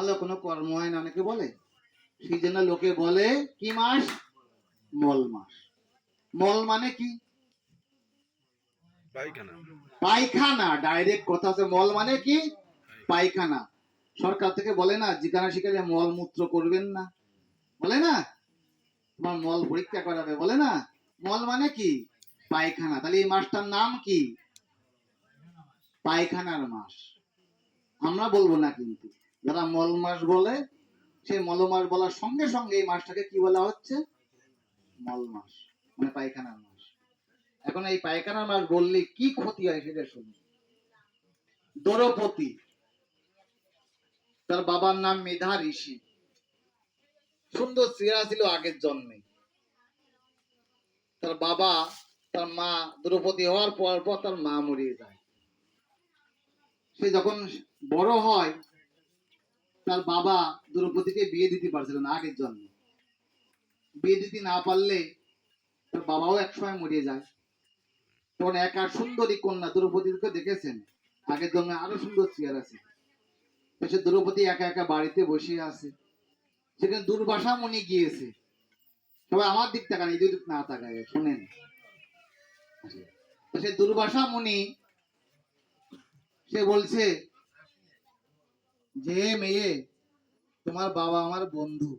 ভালো কোনো কর্ম হয় না অনেকে বলে, সেই জন্য লোকে বলে কি মাস? মল মাস। মল মানে কি? পায়খানা। পায়খানা। ডাইরেক্ট কথা আছে, মল মানে কি? পায়খানা। সরকার থেকে বলে না যেখানে সেখানে মল মূত্র করবেন না, বলে না তোমার মল পরীক্ষা করাবে, বলে না। মল মানে কি? পায়খানা। তাহলে এই মাসটার নাম কি? পায়খানার মাস। আমরা বলবো না, কিন্তু যারা মল মাস বলে সেই মল মাস বলার সঙ্গে সঙ্গে এই মাসটাকে কি বলা হচ্ছে? মল মাস, মানে পায়খানার মাস। এখন এই পায়খানার মাস বললে কি ক্ষতি হয় সেটা শুনি। দ্রৌপদী, তার বাবার নাম মেধা ঋষি, সুন্দর চেহারা ছিল আগের জন্মে। তার বাবা, তার মা দ্রৌপদী হওয়ার পর পর তার মা মরে যায়। সে যখন বড় হয়, তার বাবা দ্রৌপদীকে বিয়ে দিতে পারছিল না আগের জন্মে। বিয়ে দিতে না পারলে তার বাবাও একসময় মরে যায়। তখন একা সুন্দরী কন্যা দ্রৌপদীকে দেখেছেন, আগের জন্মে আরো সুন্দর চেহারা ছিল। সে দ্রৌপদী একা একা বাড়িতে বসে আছে, সেখানে দুর্বাসা মুনি গিয়েছে। সবাই আমার দিক তাকান, এই দিক না তাকায় শোনেন। তো সে দুর্বাসা মুনি সে বলছে যে মেয়ে, তোমার বাবা আমার বন্ধু,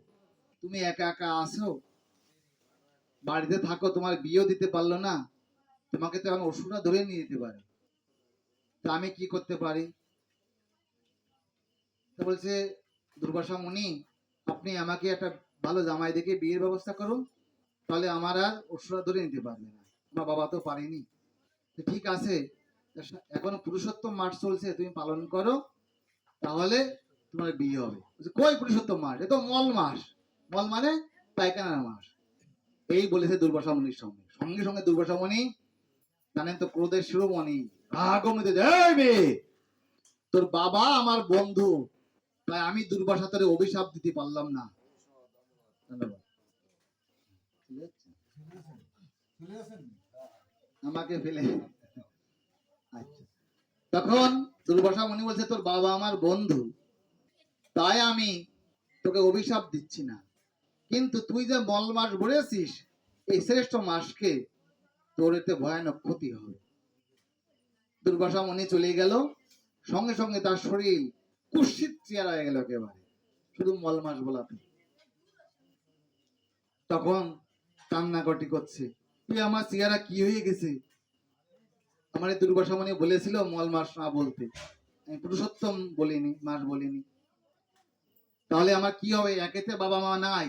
তুমি একা একা আসো, বাড়িতে থাকো, তোমার বিয়েও দিতে পারলো না, তোমাকে তো এখন অসুররা ধরে নিয়ে যেতে পারে, তা আমি কি করতে পারি? তো বলছে দুর্বাসা মুনি, আপনি আমাকে একটা ভালো জামাই দেখে বিয়ের ব্যবস্থা করুন, তাহলে আমার আর অসুররা ধরে নিতে পারবে না, আমার বাবা তো পারেনি। ঠিক আছে, এখন পুরুষোত্তম মাস চলছে, তুমি পালন করো, তাহলে তোমার বিয়ে হবে। কই পুরুষোত্তম মাস? এ তো মল মাস। মল মানে পায়খানার মাস। এই বলেছে দুর্বাসা মুনির সঙ্গে সঙ্গে সঙ্গে দুর্বাসা মুনি জানেন তো ক্রোধের শিরোমণি, আগমনিতে জয় মেয়ে, তোর বাবা আমার বন্ধু, তাই আমি দুর্বাসা তোরে অভিশাপ দিতে পারলাম না। ধন্যবাদ। আমাকে ফেলে আচ্ছা। তখন দুর্বাসা মুনি বলছে তোর বাবা আমার বন্ধু, তাই আমি তোকে অভিশাপ দিচ্ছি না, কিন্তু তুই যে মল মাস বলেছিস, এই শ্রেষ্ঠ মাসকে তোর এতে ভয়ানক ক্ষতি হবে। দুর্বাসা মুনি চলে গেল, সঙ্গে সঙ্গে তার শরীর কুৎসিত চেহারা হয়ে গেল একেবারে, শুধু মল মাস বলাতে। তখন কান্নাকাটি করছে, তুই আমার চেহারা কি হয়ে গেছে? আমার এই দুর্বাসা মুনি বলেছিল মল মাস না বলতে, আমি পুরুষোত্তম বলিনি, মাস বলিনি, তাহলে আমার কি হবে? একেতে বাবা মা নাই,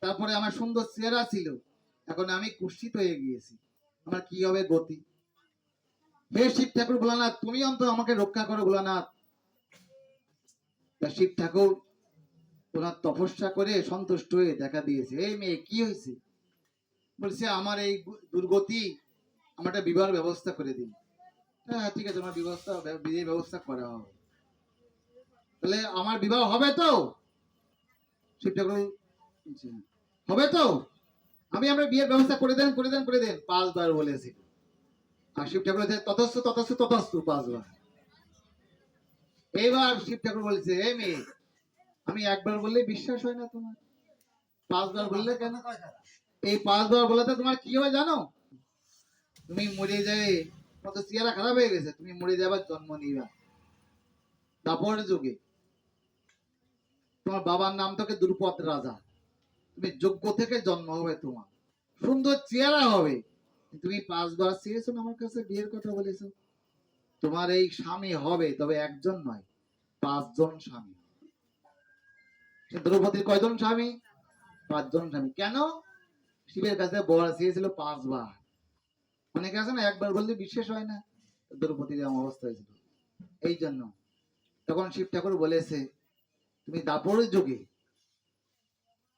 তারপরে আমার সুন্দর চেহারা ছিল, এখন আমি কুৎসিত হয়ে গিয়েছি, আমার কি হবে গতি? হে শিব ঠাকুর ভোলানাথ, তুমি অন্তত আমাকে রক্ষা করো ভোলানাথ। শিব ঠাকুর ওনার তপস্যা করে সন্তুষ্ট হয়ে দেখা দিয়েছে। এই মেয়ে কি হয়েছে? বলছে আমার এই দুর্গতি, আমার একটা বিবাহের ব্যবস্থা করে দিন। হ্যাঁ ঠিক আছে, আমার বিয়ের ব্যবস্থা করা হবে। তাহলে আমার বিবাহ হবে তো? শিব ঠাকুর হবে তো? আমরা বিয়ের ব্যবস্থা করে দেন, করে দেন, করে দেন, 5 বার বলেছি। আর শিব ঠাকুর বলছে ততস্তু ততস্তু ততস্তু 5 বার। এইবার শিব ঠাকুর বলছে এই মেয়ে, আমি একবার বললে বিশ্বাস হয় না তোমার, 5 বার বললে কেন? এই 5 বার বলাতে তোমার কি হয় জানো? তুমি মরে যায়, কত চেহারা খারাপ হয়ে গেছে, তুমি মরে যাবার জন্ম নিবা দাপর যুগে। তোমার বাবার নাম তোকে দ্রুপদ রাজা, তুমি যোগ্য থেকে জন্ম হবে, তোমার সুন্দর চেহারা হবে। তুমি 5 বার চেয়েছো আমার কাছে বিয়ের কথা বলেছো, তোমার এই স্বামী হবে, তবে একজন নয়, 5 জন স্বামী। দ্রৌপদীর কয়জন স্বামী? 5 জন স্বামী। কেন? শিবের কাছে বর চেয়েছিল 5 বার। অনেকে আছে না একবার বললে বিশ্বাস হয় না, দ্রৌপদীর এমন অবস্থা হয়েছিল। এই জন্য তখন শিব ঠাকুর বলেছে তুমি দাপর যুগে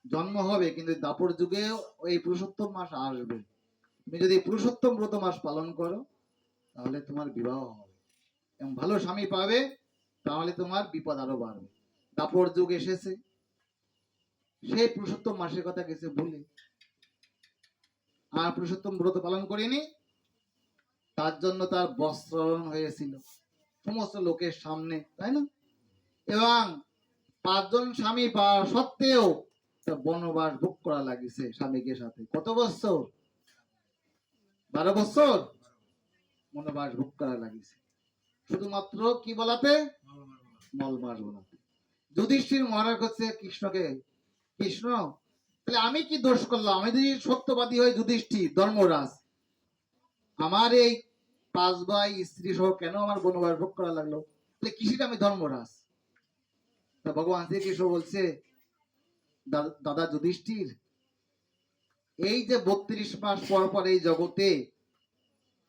জন্ম হবে, কিন্তু দাপর যুগে ওই পুরুষোত্তম মাস আসবে, তুমি যদি পুরুষোত্তম ব্রত মাস পালন করো, তাহলে তোমার বিবাহ হবে এবং ভালো স্বামী পাবে, তাহলে তোমার বিপদ আরো বাড়বে। দাপর যুগ এসেছে, সেই পুরুষোত্তম মাসের কথা গেছে ভুলে, আর পুরুষোত্তম ব্রত পালন করেনি, তার জন্য তার বস্ত্রহরণ হয়েছিল সমস্ত লোকের সামনে, তাই না? এবং পাঁচজন স্বামী পাওয়া সত্ত্বেও তা বনবাস ভোগ করা লাগিছে স্বামীকে সাথে। কত বছর? 12 বছর বনবাস ভোগ করা লাগিছে, শুধুমাত্র কি বলাতে? মলমাস বলাতে। যুধিষ্ঠির মহারাজ হচ্ছে কৃষ্ণকে, কৃষ্ণ তাহলে আমি কি দোষ করলাম? আমি যদি সত্যবাদী হই যুধিষ্ঠির ধর্মরাজ, আমার এই 5 ভাই স্ত্রী সহ কেন আমার বনবাস ভোগ করা লাগলো? তাহলে কিসিটা আমি ধর্মরাজ? তা ভগবান শ্রীকৃষ্ণ বলছে, দাদা যুধিষ্ঠির, এই যে 32 মাস পর পর এই জগতে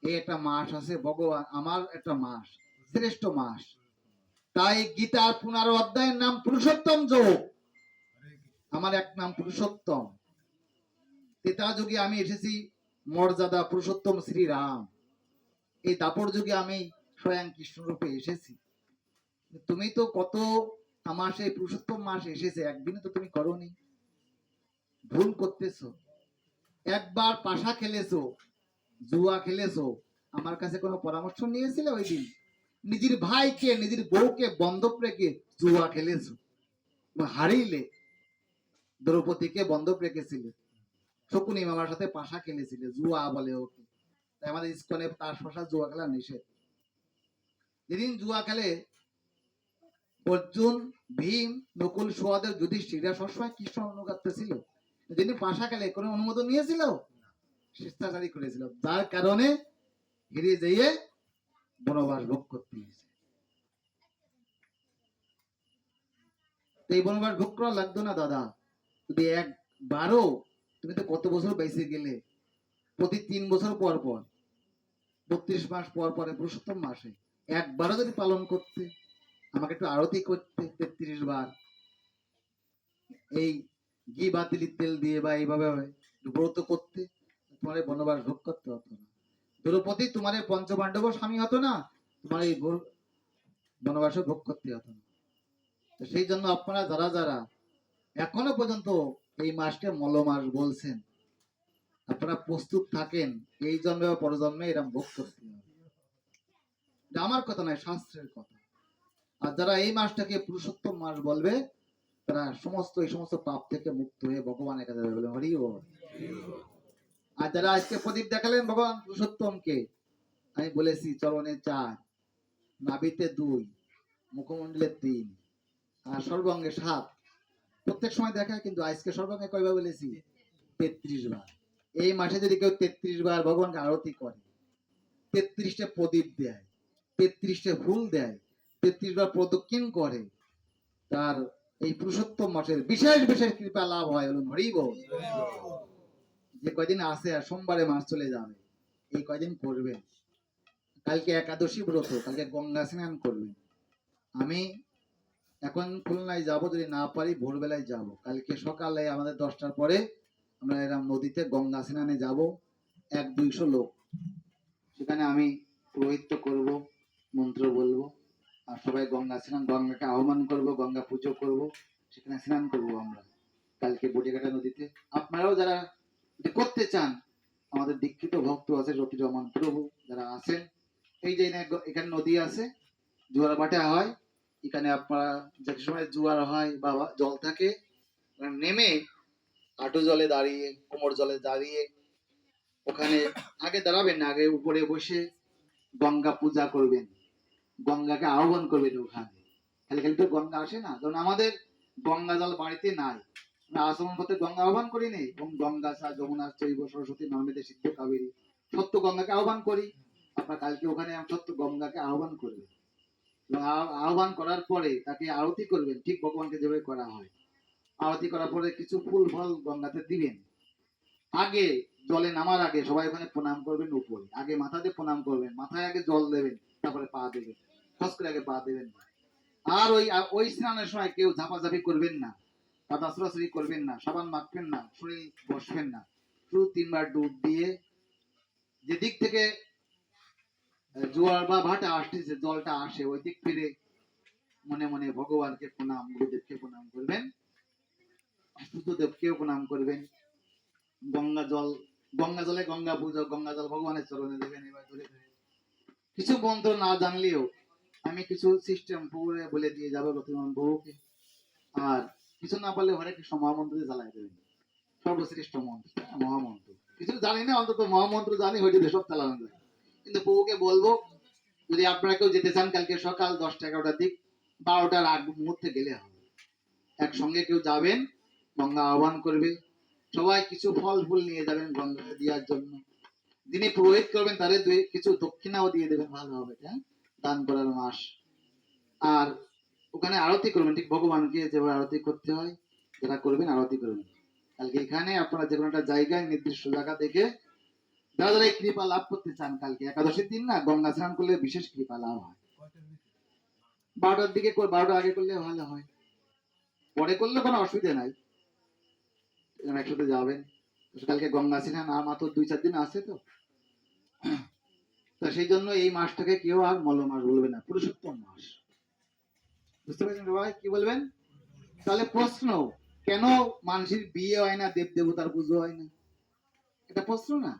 এই একটা মাস আছে, ভগবান আমার একটা মাস, শ্রেষ্ঠ মাস। তাই গীতার 15 অধ্যায়ের নাম পুরুষোত্তম যোগ। আমার এক নাম পুরুষোত্তম। ত্রেতা যুগে আমি এসেছি মর্যাদা পুরুষোত্তম শ্রীরাম। এই দাপর যুগে আমি স্বয়ং কৃষ্ণ রূপে এসেছি। তুমি তো কত আমার সেই পুরুষোত্তম মাস এসেছে, একদিনে তো তুমি করোনি। ভুল করতেছো। একবার পাশা খেলেছো, জুয়া খেলেছো, আমার কাছে কোনো পরামর্শ নিয়েছিলে? ওই দিন নিজের ভাইকে নিজের বউকে বন্ধক রেখে জুয়া খেলেছো, হারিলে। দ্রৌপদীকে বন্ধক রেখেছিলে, শকুনি মামার সাথে পাশা খেলেছিলে, জুয়া বলে ওকে। তাই আমাদের ইস্কনে তাস পাশা জুয়া খেলা নিষেধ। যেদিন জুয়া খেলে অর্জুন, ভীম, নকুল, সহদেব, যুধিষ্ঠির এরা সবসময় কৃষ্ণ অনুগাত্য ছিল। যেদিন পাশা খেলে কোনো অনুমোদন নিয়েছিল? শিষ্টাচারী করেছিল, যার কারণে হেরে যেয়ে বনবাস ভোগ করতে হয়েছে। এই বনবাস ভোগ করা লাগতো না দাদা, যদি একবারও, তুমি তো কত বছর বেঁচে গেলে, প্রতি 3 বছর পর পর 32 মাস পর পরে পুরুষোত্তম মাসে একবারও যদি পালন করতে, আমাকে একটু আরতি করতে 33 বার, এই ঘি বাতিলির তেল দিয়ে বা এইভাবে ব্রত করতে, তোমার এই বনবাস ভোগ করতে হতো না। দ্রৌপদী তোমার এই পঞ্চপাণ্ডব স্বামী হতো না, তোমার এই বনবাস ভোগ করতে হতো না। তো সেই জন্য আপনারা যারা যারা এখনো পর্যন্ত এই মাসকে মলমাস বলছেন, আপনারা প্রস্তুত থাকেন, এই জন্মে বা পরজন্মে এরকম ভোগ করতে হবে। আমার কথা নয়, শাস্ত্রের কথা। আর যারা এই মাসটাকে পুরুষোত্তম মাস বলবে, তারা এই সমস্ত পাপ থেকে মুক্ত হয়ে ভগবানের কাছে যাবে। হরি বল। আর যারা আজকে প্রদীপ দেখালেন ভগবান পুরুষোত্তমকে, আমি বলেছি চরণে 4, নাভিতে 2, মুখমণ্ডলে 3, আর সর্বাঙ্গে 7। প্রত্যেক সময় দেখায়, কিন্তু আজকে সর্বাঙ্গে কয়বার বলেছি? 33 বার। এই মাসে যদি কেউ 33 বার ভগবানকে আরতি করে, 33টে প্রদীপ দেয়, 33টে ফুল দেয়, 33 বার প্রদক্ষিণ করে, তার এই পুরুষোত্তম মাসের বিশেষ বিশেষ কৃপা লাভ হয়। বলুন হরি বল। যে কয়দিন আছে, আর সোমবারে মাস চলে যাবে, এই কয়দিন করবেন। কালকে একাদশী ব্রত, কালকে গঙ্গা স্নান করবেন। আমি এখন খুলনায় যাব, যদি না পারি ভোরবেলায় যাব। কালকে সকালে আমাদের 10টার পরে আমরা এরকম নদীতে গঙ্গা স্নানে যাব, 100-200 লোক। সেখানে আমি পুরোহিত্য করব, মন্ত্র বলবো, আর সবাই গঙ্গা স্নান, গঙ্গাকে আহ্বান করব, গঙ্গা পুজো করব, সেখানে স্নান করব আমরা কালকে বটিঘাটা নদীতে। আপনারাও যারা করতে চান, আমাদের দীক্ষিত ভক্ত আছে, রতি রহমান প্রভু যারা আছেন, এই যে এখানে নদী আছে, জোয়ার ভাটা হয়, এখানে আপনারা যে সময় জোয়ার হয় বা জল থাকে, নেমে হাঁটু জলে দাঁড়িয়ে, কোমর জলে দাঁড়িয়ে, ওখানে আগে দাঁড়াবেন না, আগে উপরে বসে গঙ্গা পূজা করবেন, গঙ্গাকে আহ্বান করবেন। ওখানে খালি খালি তো গঙ্গা আসে না, কারণ আমাদের গঙ্গা জল বাড়িতে নাই, আমরা আচমন পথে গঙ্গা আহ্বান করি নেই। এবং গঙ্গা সা যমুনা চৈব সরস্বতী নর্মেদে সিদ্ধ কাবেরী, সত্য গঙ্গাকে আহ্বান করি। আপনার কালকে ওখানে সত্য গঙ্গাকে আহ্বান করবেন, এবং আহ্বান করার পরে তাকে আরতি করবেন, ঠিক ভগবানকে যেভাবে করা হয়। আরতি করার পরে কিছু ফুল ফল গঙ্গাতে দিবেন। আগে জলে নামার আগে সবাই ওখানে প্রণাম করবেন, উপরে আগে মাথাতে প্রণাম করবেন, মাথায় আগে জল দেবেন, তারপরে পা দেবেন, খস করে আগে পা দেবেন। আর ওই স্নানের সময় কেউ ঝাপাঝাপি করবেন না, কাদা ছোড়াছুড়ি করবেন না, সাবান মাখবেন না, শরীর বসবেন না। শুধু 3 বার ডুব দিয়ে যে দিক থেকে জোয়ার বা ভাটা আসতেছে, জলটা আসে, ওই দিক ফিরে মনে মনে ভগবানকে প্রণাম, গুরুদেবকে প্রণাম করবেন, সূর্যদেবকেও প্রণাম করবেন। গঙ্গা জলে গঙ্গা পুজো, গঙ্গা জল ভগবানের চরণে দেবেন। এবার ধরে ধরে কিছু মন্ত্র না জানলেও আমি কিছু সিস্টেম পুরো বলে দিয়ে যাবো বর্তমান বহুকে। আর কিছু না পারলে হরে কৃষ্ণ মহামন্ত্র দিয়ে জ্বালাই দেবেন, সর্বশ্রেষ্ঠ মন্ত্র, মহামন্ত্র। কিছু জানি না, অন্তত মহামন্ত্র জানি, হয়তো সব চালানো যায়। কিন্তু বউকে বলবো, যদি আপনারা কেউ যেতে চান কালকে সকাল 10টা-11টার দিক, 12টার আগ মুহূর্তে গেলে হবে। একসঙ্গে কেউ যাবেন, গঙ্গা আহ্বান করবে, সবাই কিছু ফল ফুল নিয়ে যাবেন গঙ্গা দেওয়ার জন্য। যিনি পুরোহিত করবেন তাদের কিছু দক্ষিণাও দিয়ে দেবেন, ভালো হবে। হ্যাঁ, দান করার মাস। আর ওখানে আরতি করবেন, ঠিক ভগবানকে যেভাবে আরতি করতে হয়, যারা করবেন আরতি করবেন। কালকে এখানে আপনারা যে কোনো একটা জায়গায় নির্দিষ্ট জায়গা দেখে যারা যারা এই কৃপা লাভ করতে চান, কালকে একাদশীর দিন না গঙ্গা স্নান করলে বিশেষ কৃপা লাভ হয়। 12টার দিকে 12টার আগে করলে ভালো হয়, পরে করলে কোনো অসুবিধা নাই। একসাথে যাবেন, কালকে গঙ্গা স্নান আর মাত্র 2-4 দিন আছে তো। তা সেই জন্য এই মাসটাকে কেউ আর মল মাস বলবে না, পুরুষোত্তম মাস। বুঝতে পারছেন ভাই? কি বলবেন? তাহলে প্রশ্ন, কেন মানুষের বিয়ে হয় না, দেব দেবতার পুজো হয় না? এটা প্রশ্ন না?